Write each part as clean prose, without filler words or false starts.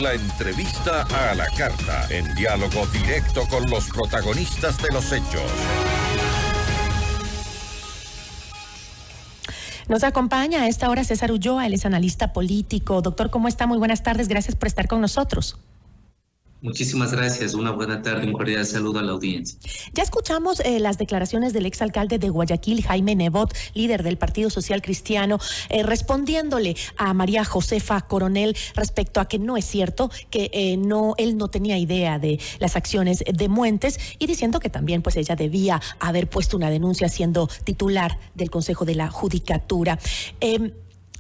La entrevista a la carta, en diálogo directo con los protagonistas de los hechos. Nos acompaña a esta hora César Ulloa, él es analista político. Doctor, ¿cómo está? Muy buenas tardes, gracias por estar con nosotros. Muchísimas gracias, una buena tarde, un cordial saludo a la audiencia. Ya escuchamos las declaraciones del exalcalde de Guayaquil, Jaime Nebot, líder del Partido Social Cristiano, respondiéndole a María Josefa Coronel respecto a que no es cierto, que él no tenía idea de las acciones de Muentes, y diciendo que también pues ella debía haber puesto una denuncia siendo titular del Consejo de la Judicatura.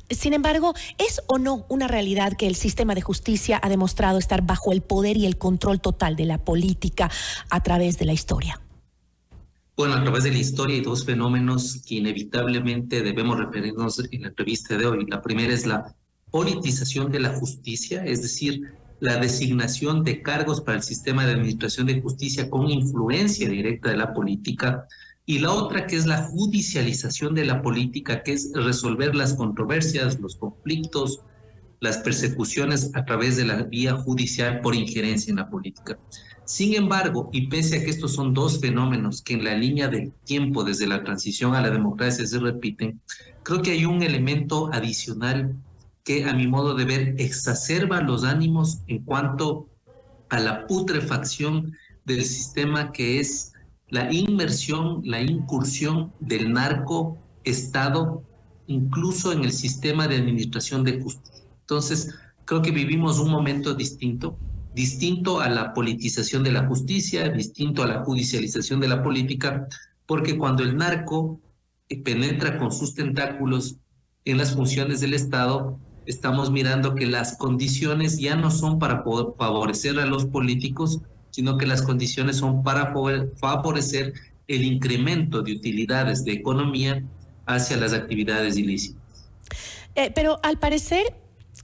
Sin embargo, ¿es o no una realidad que el sistema de justicia ha demostrado estar bajo el poder y el control total de la política a través de la historia? Bueno, a través de la historia hay dos fenómenos que inevitablemente debemos referirnos en la entrevista de hoy. La primera es la politización de la justicia, es decir, la designación de cargos para el sistema de administración de justicia con influencia directa de la política. Y la otra, que es la judicialización de la política, que es resolver las controversias, los conflictos, las persecuciones a través de la vía judicial por injerencia en la política. Sin embargo, y pese a que estos son dos fenómenos que en la línea del tiempo, desde la transición a la democracia, se repiten, creo que hay un elemento adicional que, a mi modo de ver, exacerba los ánimos en cuanto a la putrefacción del sistema, que es la inmersión, la incursión del narcoestado, incluso en el sistema de administración de justicia. Entonces, creo que vivimos un momento distinto a la politización de la justicia, distinto a la judicialización de la política, porque cuando el narco penetra con sus tentáculos en las funciones del Estado, estamos mirando que las condiciones ya no son para favorecer a los políticos, sino que las condiciones son para favorecer el incremento de utilidades de economía hacia las actividades ilícitas. Pero al parecer,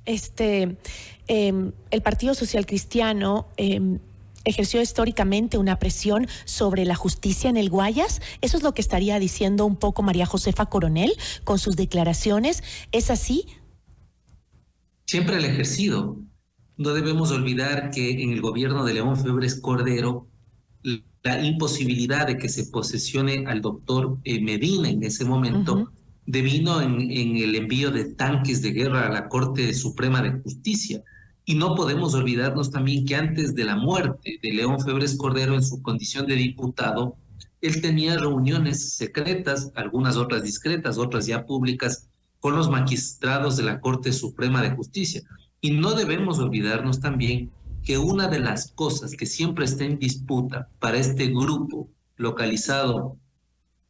el Partido Social Cristiano ejerció históricamente una presión sobre la justicia en el Guayas. ¿Eso es lo que estaría diciendo un poco María Josefa Coronel con sus declaraciones? ¿Es así? Siempre el ejercido. No debemos olvidar que en el gobierno de León Febres Cordero, la imposibilidad de que se posesione al doctor Medina en ese momento devino en el envío de tanques de guerra a la Corte Suprema de Justicia. Y no podemos olvidarnos también que antes de la muerte de León Febres Cordero, en su condición de diputado, él tenía reuniones secretas, algunas otras discretas, otras ya públicas, con los magistrados de la Corte Suprema de Justicia. Y no debemos olvidarnos también que una de las cosas que siempre está en disputa para este grupo localizado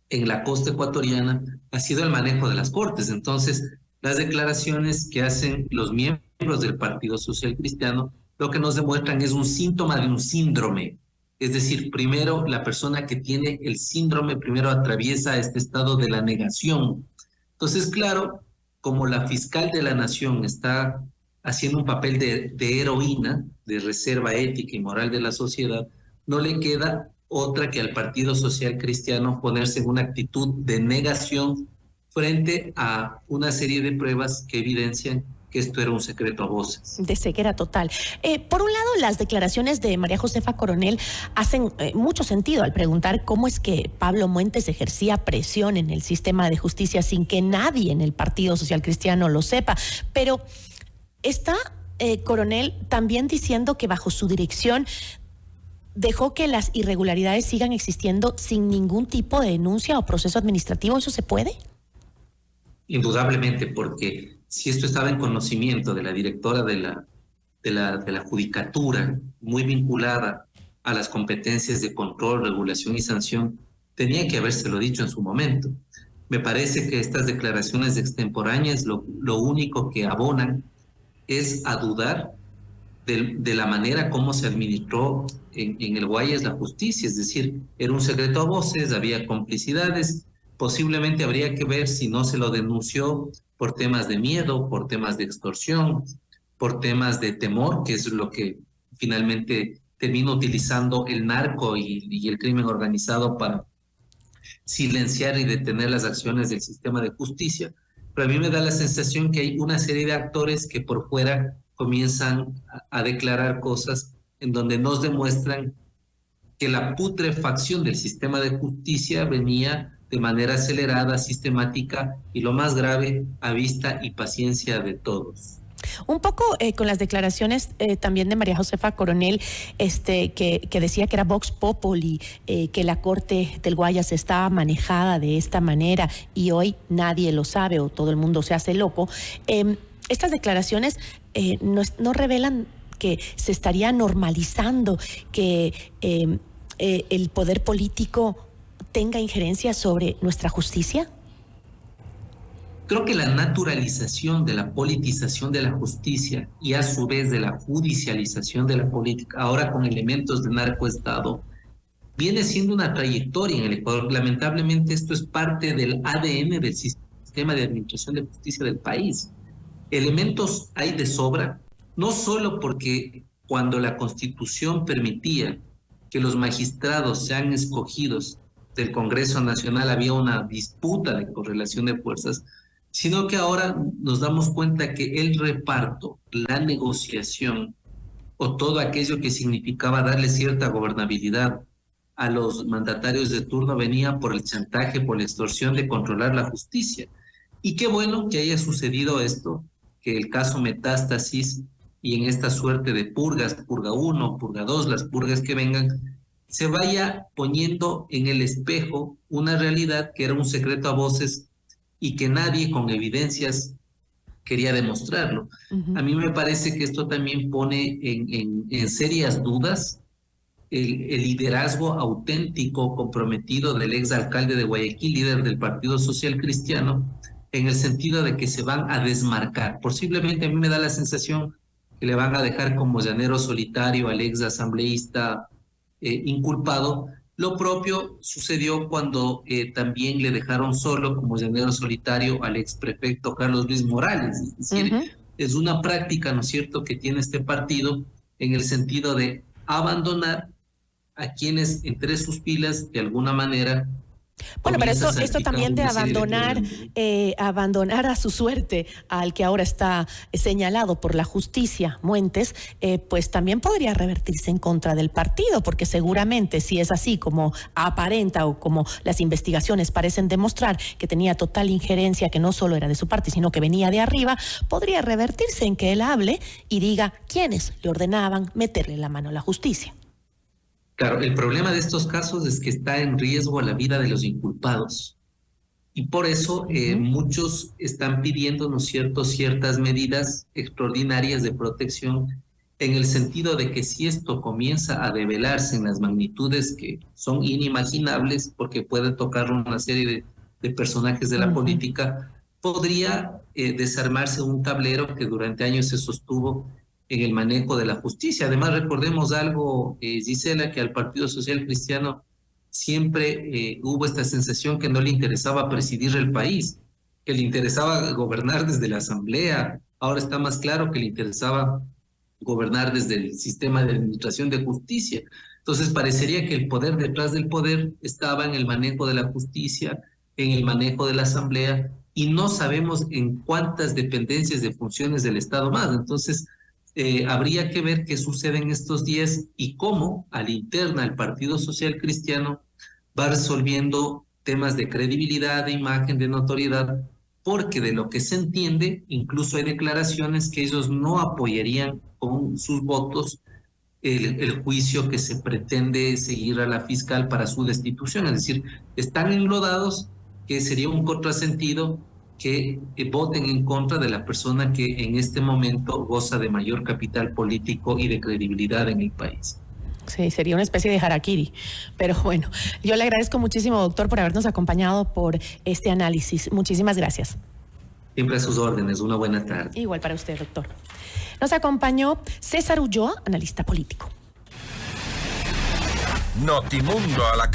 en la costa ecuatoriana ha sido el manejo de las cortes. Entonces, las declaraciones que hacen los miembros del Partido Social Cristiano lo que nos demuestran es un síntoma de un síndrome. Es decir, primero la persona que tiene el síndrome primero atraviesa este estado de la negación. Entonces, claro, como la fiscal de la nación está haciendo un papel de heroína, de reserva ética y moral de la sociedad, no le queda otra que al Partido Social Cristiano ponerse en una actitud de negación frente a una serie de pruebas que evidencian que esto era un secreto a voces. De ceguera total. Por un lado, las declaraciones de María Josefa Coronel hacen mucho sentido al preguntar cómo es que Pablo Muentes ejercía presión en el sistema de justicia sin que nadie en el Partido Social Cristiano lo sepa. Pero está Coronel también diciendo que bajo su dirección dejó que las irregularidades sigan existiendo sin ningún tipo de denuncia o proceso administrativo. ¿Eso se puede? Indudablemente, porque si esto estaba en conocimiento de la directora de la Judicatura, muy vinculada a las competencias de control, regulación y sanción, tenía que habérselo dicho en su momento. Me parece que estas declaraciones extemporáneas lo único que abonan es a dudar de la manera como se administró en el Guayas la justicia. Es decir, era un secreto a voces, había complicidades. Posiblemente habría que ver si no se lo denunció por temas de miedo, por temas de extorsión, por temas de temor, que es lo que finalmente termina utilizando el narco y el crimen organizado para silenciar y detener las acciones del sistema de justicia. Pero a mí me da la sensación que hay una serie de actores que por fuera comienzan a declarar cosas en donde nos demuestran que la putrefacción del sistema de justicia venía de manera acelerada, sistemática y, lo más grave, a vista y paciencia de todos. Un poco con las declaraciones también de María Josefa Coronel, que decía que era Vox Populi, que la Corte del Guayas estaba manejada de esta manera y hoy nadie lo sabe o todo el mundo se hace loco. Estas declaraciones no revelan que se estaría normalizando que el poder político tenga injerencia sobre nuestra justicia. Creo que la naturalización de la politización de la justicia y a su vez de la judicialización de la política, ahora con elementos de narcoestado, viene siendo una trayectoria en el Ecuador. Lamentablemente esto es parte del ADN del sistema de administración de justicia del país. Elementos hay de sobra, no solo porque cuando la Constitución permitía que los magistrados sean escogidos del Congreso Nacional había una disputa de correlación de fuerzas, sino que ahora nos damos cuenta que el reparto, la negociación o todo aquello que significaba darle cierta gobernabilidad a los mandatarios de turno venía por el chantaje, por la extorsión de controlar la justicia. Y qué bueno que haya sucedido esto, que el caso Metástasis y en esta suerte de purgas, purga 1, purga 2, las purgas que vengan, se vaya poniendo en el espejo una realidad que era un secreto a voces y que nadie con evidencias quería demostrarlo. A mí me parece que esto también pone en serias dudas el liderazgo auténtico, comprometido del exalcalde de Guayaquil, líder del Partido Social Cristiano, en el sentido de que se van a desmarcar. Posiblemente a mí me da la sensación que le van a dejar como llanero solitario al ex asambleísta inculpado. Lo propio sucedió cuando también le dejaron solo como llanero solitario al exprefecto Carlos Luis Morales. Es decir, es una práctica, ¿no es cierto?, que tiene este partido en el sentido de abandonar a quienes entre sus filas de alguna manera. Bueno, pero esto también de abandonar a su suerte al que ahora está señalado por la justicia, Muentes, pues también podría revertirse en contra del partido, porque seguramente si es así como aparenta o como las investigaciones parecen demostrar que tenía total injerencia, que no solo era de su parte, sino que venía de arriba, podría revertirse en que él hable y diga quiénes le ordenaban meterle la mano a la justicia. Claro, el problema de estos casos es que está en riesgo la vida de los inculpados y por eso muchos están pidiendo, ¿no es cierto?, ciertas medidas extraordinarias de protección en el sentido de que si esto comienza a develarse en las magnitudes que son inimaginables, porque puede tocar una serie de personajes de la política, podría desarmarse un tablero que durante años se sostuvo en el manejo de la justicia. Además, recordemos algo, Gisela, que al Partido Social Cristiano siempre hubo esta sensación que no le interesaba presidir el país, que le interesaba gobernar desde la Asamblea. Ahora está más claro que le interesaba gobernar desde el sistema de administración de justicia. Entonces, parecería que el poder detrás del poder estaba en el manejo de la justicia, en el manejo de la Asamblea, y no sabemos en cuántas dependencias de funciones del Estado más. Entonces, habría que ver qué sucede en estos días y cómo a la interna el Partido Social Cristiano va resolviendo temas de credibilidad, de imagen, de notoriedad, porque de lo que se entiende, incluso hay declaraciones que ellos no apoyarían con sus votos el juicio que se pretende seguir a la fiscal para su destitución. Es decir, están enlodados, que sería un contrasentido que voten en contra de la persona que en este momento goza de mayor capital político y de credibilidad en el país. Sí, sería una especie de harakiri. Pero bueno, yo le agradezco muchísimo, doctor, por habernos acompañado por este análisis. Muchísimas gracias. Siempre a sus órdenes. Una buena tarde. Igual para usted, doctor. Nos acompañó César Ulloa, analista político. Notimundo a la